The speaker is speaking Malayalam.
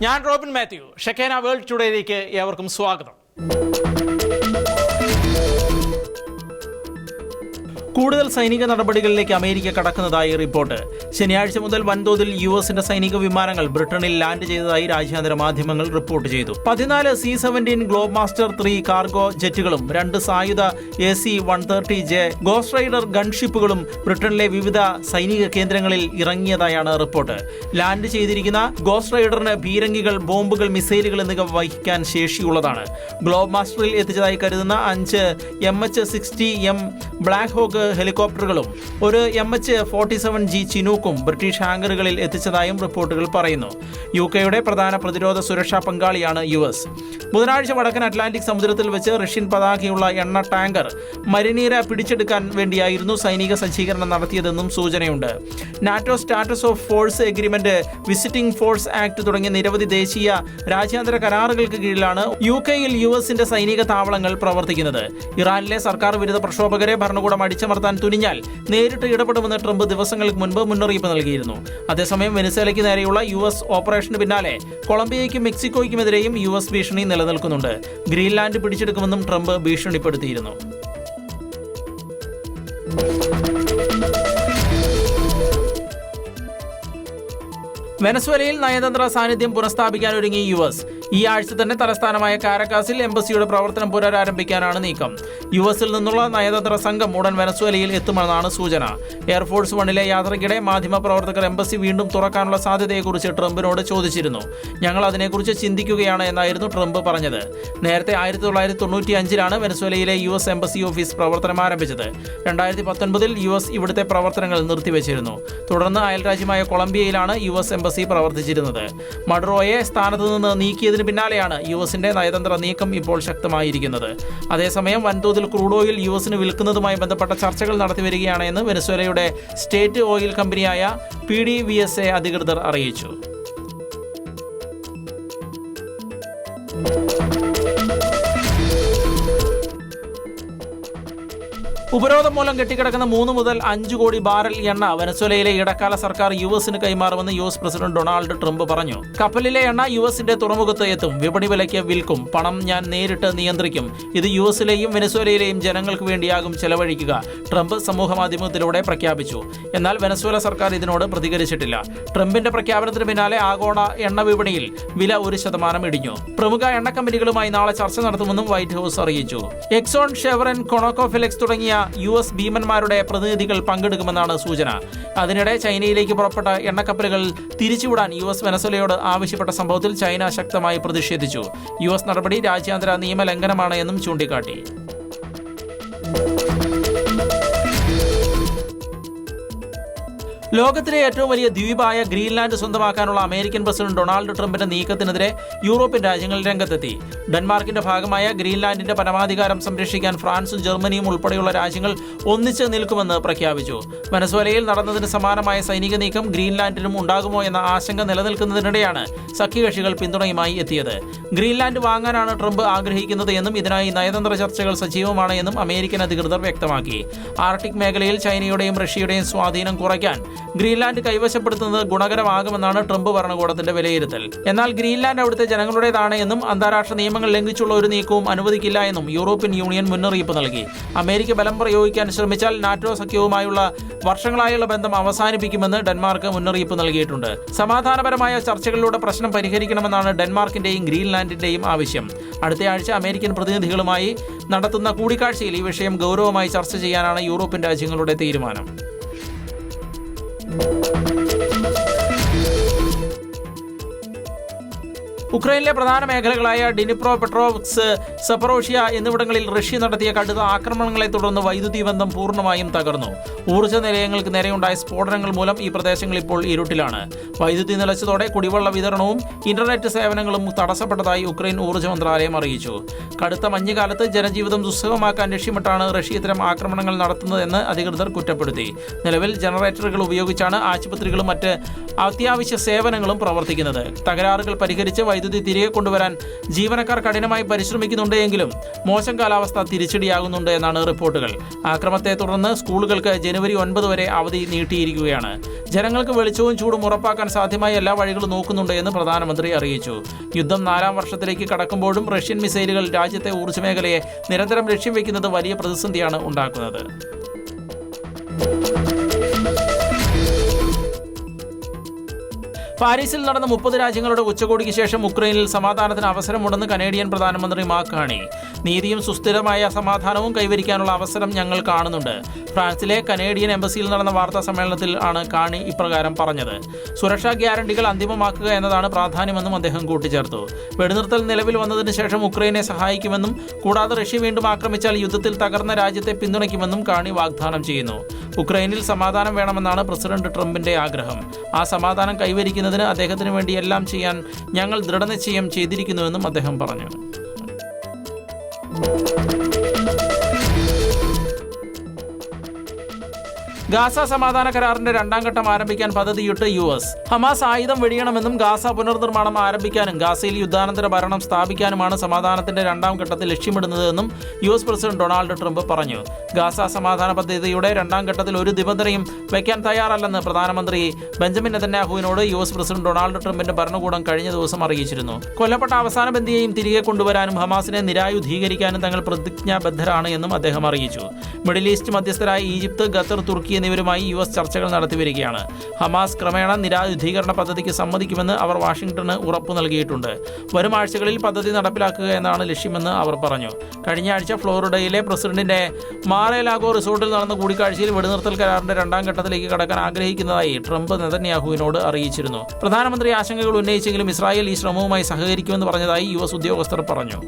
ഞാൻ റോബിൻ മാത്യു. ഷെക്കേന വേൾഡ് ടുഡേയിലേക്ക് ഏവർക്കും സ്വാഗതം. കൂടുതൽ സൈനിക നടപടികളിലേക്ക് അമേരിക്ക കടക്കുന്നതായി റിപ്പോർട്ട്. ശനിയാഴ്ച മുതൽ വൻതോതിൽ യുഎസിന്റെ സൈനിക വിമാനങ്ങൾ ബ്രിട്ടനിൽ ലാൻഡ് ചെയ്തതായി രാജ്യാന്തര മാധ്യമങ്ങൾ റിപ്പോർട്ട് ചെയ്തു. 14 C-17 ഗ്ലോബ് മാസ്റ്റർ 3 കാർഗോ ജെറ്റുകളും 2 സായുധ AC-130J ഗോസ്റ്റ് റൈഡർ ഗൺഷിപ്പുകളും ബ്രിട്ടനിലെ വിവിധ സൈനിക കേന്ദ്രങ്ങളിൽ ഇറങ്ങിയതായാണ് റിപ്പോർട്ട്. ലാൻഡ് ചെയ്തിരിക്കുന്ന ഗോസ്റ്റ് റൈഡറിന് പീരങ്കികൾ, ബോംബുകൾ, മിസൈലുകൾ എന്നിവ വഹിക്കാൻ ശേഷിയുള്ളതാണ്. ഗ്ലോബ് മാസ്റ്ററിൽ എത്തിച്ചതായി കരുതുന്ന 5 MH-60M ബ്ലാക്ക് ഹോക്ക് ഹെലികോപ്റ്ററുകളും ഒരു MH-47G ചിനൂക്കും ബ്രിട്ടീഷ് ഹാങ്കറുകളിൽ എത്തിച്ചതായും റിപ്പോർട്ടുകൾ പറയുന്നു. UK പ്രധാന പ്രതിരോധ സുരക്ഷാ പങ്കാളിയാണ് US. ബുധനാഴ്ച വടക്കൻ അറ്റ്ലാന്റിക് സമുദ്രത്തിൽ വെച്ച് റഷ്യൻ പതാകയുള്ള എണ്ണ ടാങ്കർ മരിനീര പിടിച്ചെടുക്കാൻ വേണ്ടിയായിരുന്നു സൈനിക സജ്ജീകരണം നടത്തിയതെന്നും സൂചനയുണ്ട്. NATO status of force agreement, visiting force act തുടങ്ങിയ നിരവധി ദേശീയ രാജ്യാന്തര കരാറുകൾക്ക് കീഴിലാണ് UKയിൽ USന്റെ സൈനിക താവളങ്ങൾ പ്രവർത്തിക്കുന്നത്. ഇറാനിലെ സർക്കാർ വിരുദ്ധ പ്രക്ഷോഭകരെ ഭരണകൂടം അടിച്ചമർത്താൻ തുനിഞ്ഞാൽ നേരിട്ട് ഇടപെടുമെന്ന് ട്രംപ് ദിവസങ്ങൾക്ക് മുൻപ് മുന്നറിയിപ്പ് നൽകിയിരുന്നു. അതേസമയം വെനസ്വേലയ്ക്ക് നേരെയുള്ള US ഓപ്പറേഷന് പിന്നാലെ കൊളംബിയയ്ക്കും മെക്സിക്കോയ്ക്കുമെതിരെയും US ഭീഷണി നിലനിൽക്കുന്നുണ്ട്. Greenland പിടിച്ചെടുക്കുമെന്നും Trump ഭീഷണിപ്പെടുത്തിയിരുന്നു. വെനസ്വേലയിൽ നയതന്ത്ര സാന്നിധ്യം പുനഃസ്ഥാപിക്കാൻ ഒരുങ്ങി US. ഈ ആഴ്ച തന്നെ തലസ്ഥാനമായ കാരക്കാസിൽ എംബസിയുടെ പ്രവർത്തനം പുനരാരംഭിക്കാനാണ് നീക്കം. US-ൽ നിന്നുള്ള നയതന്ത്ര സംഘം ഉടൻ വെനസ്വേലയിൽ എത്തുമെന്നാണ് സൂചന. എയർഫോഴ്സ് വണ്ണിലെ യാത്രയ്ക്കിടെ മാധ്യമപ്രവർത്തകർ എംബസി വീണ്ടും തുറക്കാനുള്ള സാധ്യതയെക്കുറിച്ച് ട്രംപിനോട് ചോദിച്ചിരുന്നു. ഞങ്ങൾ അതിനെക്കുറിച്ച് ചിന്തിക്കുകയാണ് എന്നായിരുന്നു ട്രംപ് പറഞ്ഞത്. നേരത്തെ 1995-ലാണ് വെനസ്വേലയിലെ US എംബസി ഓഫീസ് പ്രവർത്തനം ആരംഭിച്ചത്. 2019-ൽ US ഇവിടുത്തെ പ്രവർത്തനങ്ങൾ നിർത്തിവെച്ചിരുന്നു. തുടർന്ന് അയൽരാജ്യമായ കൊളംബിയയിലാണ് US എംബസി പ്രവർത്തിച്ചിരുന്നത്. മഡുറോയെ സ്ഥാനത്ത് നിന്ന് നീക്കിയതിന് പിന്നാലെയാണ് USന്റെ നയതന്ത്ര നീക്കം ഇപ്പോൾ ശക്തമായിരിക്കുന്നത്. അതേസമയം വൻതോതിൽ ക്രൂഡ് ഓയിൽ US-ന് വിൽക്കുന്നതുമായി ബന്ധപ്പെട്ട ചർച്ചകൾ നടത്തിവരികയാണ് എന്ന് വെനസ്വേലയുടെ സ്റ്റേറ്റ് ഓയിൽ കമ്പനിയായ PDVSA അധികൃതർ അറിയിച്ചു. ഉപരോധം മൂലം കെട്ടിക്കിടക്കുന്ന 3 മുതൽ 5 കോടി ബാരൽ എണ്ണ വെനസ്വേലയിലെ ഇടക്കാല സർക്കാർ US-ന് കൈമാറുമെന്ന് US പ്രസിഡന്റ് ഡൊണാൾഡ് ട്രംപ് പറഞ്ഞു. കപ്പലിലെ എണ്ണ US-ന്റെ തുറമുഖത്ത് എത്തും. വിപണി വിലയ്ക്ക് വിൽക്കും. പണം ഞാൻ നേരിട്ട് നിയന്ത്രിക്കും. ഇത് US-ലെയും വെനസ്വേലയിലെയും ജനങ്ങൾക്ക് വേണ്ടിയാകും ചെലവഴിക്കുക, ട്രംപ് സമൂഹമാധ്യമത്തിലൂടെ പ്രഖ്യാപിച്ചു. എന്നാൽ വെനസ്വേല സർക്കാർ ഇതിനോട് പ്രതികരിച്ചിട്ടില്ല. ട്രംപിന്റെ പ്രഖ്യാപനത്തിന് പിന്നാലെ ആഗോള എണ്ണ വിപണിയിൽ വില 1% ഇടിഞ്ഞു. പ്രമുഖ എണ്ണ കമ്പനികളുമായി നാളെ ചർച്ച നടത്തുമെന്നും വൈറ്റ് ഹൌസ് അറിയിച്ചു. എക്സോൺ, ഷെവറൻ, കൊണോക്കോഫിലെക്സ് തുടങ്ങിയ US ഭീമന്മാരുടെ പ്രതിനിധികൾ പങ്കെടുക്കുമെന്നാണ് സൂചന. അതിനിടെ ചൈനയിലേക്ക് പുറപ്പെട്ട എണ്ണക്കപ്പലുകൾ തിരിച്ചുവിടാൻ US വെനസ്വേലയോട് ആവശ്യപ്പെട്ട സംഭവത്തിൽ ചൈന ശക്തമായി പ്രതിഷേധിച്ചു. US നടപടി രാജ്യാന്തര നിയമലംഘനമാണ് എന്നും ചൂണ്ടിക്കാട്ടി. ലോകത്തിലെ ഏറ്റവും വലിയ ദ്വീപായ ഗ്രീൻലാൻഡ് സ്വന്തമാക്കാനുള്ള അമേരിക്കൻ പ്രസിഡന്റ് ഡൊണാൾഡ് ട്രംപിന്റെ നീക്കത്തിനെതിരെ യൂറോപ്യൻ രാജ്യങ്ങൾ രംഗത്തെത്തി. ഡെൻമാർക്കിന്റെ ഭാഗമായ ഗ്രീൻലാൻഡിന്റെ പരമാധികാരം സംരക്ഷിക്കാൻ ഫ്രാൻസും ജർമ്മനിയും ഉൾപ്പെടെയുള്ള രാജ്യങ്ങൾ ഒന്നിച്ച് നിൽക്കുമെന്ന് പ്രഖ്യാപിച്ചു. വെനസ്വേലയിൽ നടന്നതിന് സമാനമായ സൈനിക നീക്കം ഗ്രീൻലാൻഡിലും ഉണ്ടാകുമോ എന്ന ആശങ്ക നിലനിൽക്കുന്നതിനിടെയാണ് സഖ്യകക്ഷികൾ പിന്തുണയുമായി എത്തിയത്. ഗ്രീൻലാൻഡ് വാങ്ങാനാണ് ട്രംപ് ആഗ്രഹിക്കുന്നത് എന്നും ഇതിനായി നയതന്ത്ര ചർച്ചകൾ സജീവമാണ് എന്നും അമേരിക്കൻ അധികൃതർ വ്യക്തമാക്കി. ആർട്ടിക് മേഖലയിൽ ചൈനയുടെയും റഷ്യയുടെയും സ്വാധീനം കുറയ്ക്കാൻ ഗ്രീൻലാൻഡ് കൈവശപ്പെടുത്തുന്നത് ഗുണകരമാകുമെന്നാണ് ട്രംപ് ഭരണകൂടത്തിന്റെ വിലയിരുത്തൽ. എന്നാൽ ഗ്രീൻലാൻഡ് അവിടുത്തെ ജനങ്ങളുടേതാണ് എന്നും അന്താരാഷ്ട്ര നിയമങ്ങൾ ലംഘിച്ചുള്ള ഒരു നീക്കവും അനുവദിക്കില്ല എന്നും യൂറോപ്യൻ യൂണിയൻ മുന്നറിയിപ്പ് നൽകി. അമേരിക്ക ബലം പ്രയോഗിക്കാൻ ശ്രമിച്ചാൽ നാറ്റോ സഖ്യവുമായുള്ള വർഷങ്ങളായുള്ള ബന്ധം അവസാനിപ്പിക്കുമെന്ന് ഡെൻമാർക്ക് മുന്നറിയിപ്പ് നൽകിയിട്ടുണ്ട്. സമാധാനപരമായ ചർച്ചകളിലൂടെ പ്രശ്നം പരിഹരിക്കണമെന്നാണ് ഡെൻമാർക്കിന്റെയും ഗ്രീൻലാൻഡിന്റെയും ആവശ്യം. അടുത്തയാഴ്ച അമേരിക്കൻ പ്രതിനിധികളുമായി നടത്തുന്ന കൂടിക്കാഴ്ചയിൽ ഈ വിഷയം ഗൗരവമായി ചർച്ച ചെയ്യാനാണ് യൂറോപ്യൻ രാജ്യങ്ങളുടെ തീരുമാനം. ഉക്രൈനിലെ പ്രധാന മേഖലകളായ ഡിനിപ്രോ പെട്രോവ്സ്ക്, സപ്പറോഷ്യ എന്നിവിടങ്ങളിൽ റഷ്യ നടത്തിയ കടുത്ത ആക്രമണങ്ങളെ തുടർന്ന് വൈദ്യുതി ബന്ധം പൂർണ്ണമായും തകർന്നു. ഊർജ്ജ നിലയങ്ങൾക്ക് നേരെയുണ്ടായ സ്ഫോടനങ്ങൾ മൂലം ഈ പ്രദേശങ്ങൾ ഇപ്പോൾ ഇരുട്ടിലാണ്. വൈദ്യുതി നിലച്ചതോടെ കുടിവെള്ള വിതരണവും ഇന്റർനെറ്റ് സേവനങ്ങളും തടസ്സപ്പെട്ടതായി ഉക്രൈൻ ഊർജ്ജ മന്ത്രാലയം അറിയിച്ചു. കടുത്ത മഞ്ഞുകാലത്ത് ജനജീവിതം ദുസ്സഹമാക്കാൻ ലക്ഷ്യമിട്ടാണ് റഷ്യ ഇത്തരം ആക്രമണങ്ങൾ നടത്തുന്നതെന്ന് അധികൃതർ കുറ്റപ്പെടുത്തി. നിലവിൽ ജനറേറ്ററുകൾ ഉപയോഗിച്ചാണ് ആശുപത്രികളും മറ്റ് അത്യാവശ്യ സേവനങ്ങളും പ്രവർത്തിക്കുന്നത്. തകരാറുകൾ പരിഹരിച്ച് വൈദ്യുതി തിരികെ കൊണ്ടുവരാൻ ജീവനക്കാർ കഠിനമായി പരിശ്രമിക്കുന്നുണ്ടെങ്കിലും മോശം കാലാവസ്ഥ തിരിച്ചടിയാകുന്നുണ്ട് എന്നാണ് റിപ്പോർട്ടുകൾ. ആക്രമണത്തെ തുടർന്ന് സ്കൂളുകൾക്ക് ജനുവരി 9 വരെ അവധി നീട്ടിയിരിക്കുകയാണ്. ജനങ്ങൾക്ക് വെളിച്ചവും ചൂടും ഉറപ്പാക്കാൻ സാധ്യമായ എല്ലാ വഴികളും നോക്കുന്നുണ്ട് എന്ന് പ്രധാനമന്ത്രി അറിയിച്ചു. യുദ്ധം 4ാം വർഷത്തിലേക്ക് കടക്കുമ്പോഴും റഷ്യൻ മിസൈലുകൾ രാജ്യത്തെ ഊർജ്ജ മേഖലയെ നിരന്തരം ലക്ഷ്യം വയ്ക്കുന്നത് വലിയ പ്രതിസന്ധിയാണ് ഉണ്ടാക്കുന്നത്. പാരീസിൽ നടന്ന 30 രാജ്യങ്ങളുടെ ഉച്ചകോടിക്ക് ശേഷം ഉക്രൈനിൽ സമാധാനത്തിന് അവസരമുണ്ടെന്ന് കനേഡിയൻ പ്രധാനമന്ത്രി മാർക്ക് കാർണി. നീതിയും സുസ്ഥിരമായ സമാധാനവും കൈവരിക്കാനുള്ള അവസരം ഞങ്ങൾ കാണുന്നുണ്ട്. ഫ്രാൻസിലെ കനേഡിയൻ എംബസിയിൽ നടന്ന വാർത്താ സമ്മേളനത്തിൽ ആണ് കാർണി ഇപ്രകാരം പറഞ്ഞത്. സുരക്ഷാ ഗ്യാരണ്ടികൾ അന്തിമമാക്കുക എന്നതാണ് പ്രാധാന്യമെന്നും അദ്ദേഹം കൂട്ടിച്ചേർത്തു. വെടിനിർത്തൽ നിലവിൽ വന്നതിന് ശേഷം ഉക്രൈനെ സഹായിക്കുമെന്നും കൂടാതെ റഷ്യ വീണ്ടും ആക്രമിച്ചാൽ യുദ്ധത്തിൽ തകർന്ന രാജ്യത്തെ പിന്തുണയ്ക്കുമെന്നും കാർണി വാഗ്ദാനം ചെയ്യുന്നു. ഉക്രൈനിൽ സമാധാനം വേണമെന്നാണ് പ്രസിഡന്റ് ട്രംപിന്റെ ആഗ്രഹം. ആ സമാധാനം കൈവരിക്കുന്നതിന് അദ്ദേഹത്തിന് വേണ്ടി എല്ലാം ചെയ്യാൻ ഞങ്ങൾ ദൃഢനിശ്ചയം ചെയ്തിരിക്കുന്നുവെന്നും അദ്ദേഹം പറഞ്ഞു. ഗാസ സമാധാന കരാറിന്റെ 2ാം ഘട്ടം ആരംഭിക്കാൻ പദ്ധതിയിട്ട് US. ഹമാസ് ആയുധം വെടിയണമെന്നും ഗാസ പുനർനിർമ്മാണം ആരംഭിക്കാനും ഗാസയിൽ യുദ്ധാനന്തര ഭരണം സ്ഥാപിക്കാനുമാണ് സമാധാനത്തിന്റെ 2ാം ഘട്ടത്തിൽ ലക്ഷ്യമിടുന്നതെന്നും US പ്രസിഡന്റ് ഡൊണാൾഡ് ട്രംപ് പറഞ്ഞു. ഗാസ സമാധാന പദ്ധതിയുടെ 2ാം ഘട്ടത്തിൽ ഒരു നിബന്ധനയും വയ്ക്കാൻ തയ്യാറല്ലെന്ന് പ്രധാനമന്ത്രി ബെഞ്ചമിൻ നെതന്യാഹുവിനോട് US പ്രസിഡന്റ് ഡൊണാൾഡ് ട്രംപിന്റെ ഭരണകൂടം കഴിഞ്ഞ ദിവസം അറിയിച്ചിരുന്നു. കൊല്ലപ്പെട്ട അവസാന ബന്ദിയെയും തിരികെ കൊണ്ടുവരാനും ഹമാസിനെ നിരായുധീകരിക്കാനും തങ്ങൾ പ്രതിജ്ഞാബദ്ധരാണ് എന്നും അദ്ദേഹം അറിയിച്ചു. മിഡിൽ ഈസ്റ്റ് മധ്യസ്ഥരായ ഈജിപ്ത്, ഖത്തർ, തുർക്കി എന്നിവരുമായി US ചർച്ചകൾ നടത്തിവരികയാണ്. ഹമാസ് ക്രമേണ നിരായുധീകരണ പദ്ധതിക്ക് സമ്മതിക്കുമെന്ന് അവർ വാഷിംഗ്ടണ് ഉറപ്പു നൽകിയിട്ടുണ്ട്. വരും ആഴ്ചകളിൽ പദ്ധതി നടപ്പിലാക്കുക എന്നാണ് ലക്ഷ്യമെന്ന് അവർ പറഞ്ഞു. കഴിഞ്ഞ ആഴ്ച ഫ്ലോറിഡയിലെ പ്രസിഡന്റിന്റെ മാർ-എ-ലാഗോ റിസോർട്ടിൽ നടന്ന കൂടിക്കാഴ്ചയിൽ വെടിനിർത്തൽ കരാറിന്റെ 2ാം ഘട്ടത്തിലേക്ക് കടക്കാൻ ആഗ്രഹിക്കുന്നതായി ട്രംപ് നെതന്യാഹുവിനോട് അറിയിച്ചിരുന്നു. പ്രധാനമന്ത്രി ആശങ്കകൾ ഉന്നയിച്ചെങ്കിലും ഇസ്രായേൽ ഈ ശ്രമവുമായി സഹകരിക്കുമെന്ന് പറഞ്ഞതായി US ഉദ്യോഗസ്ഥർ പറഞ്ഞു.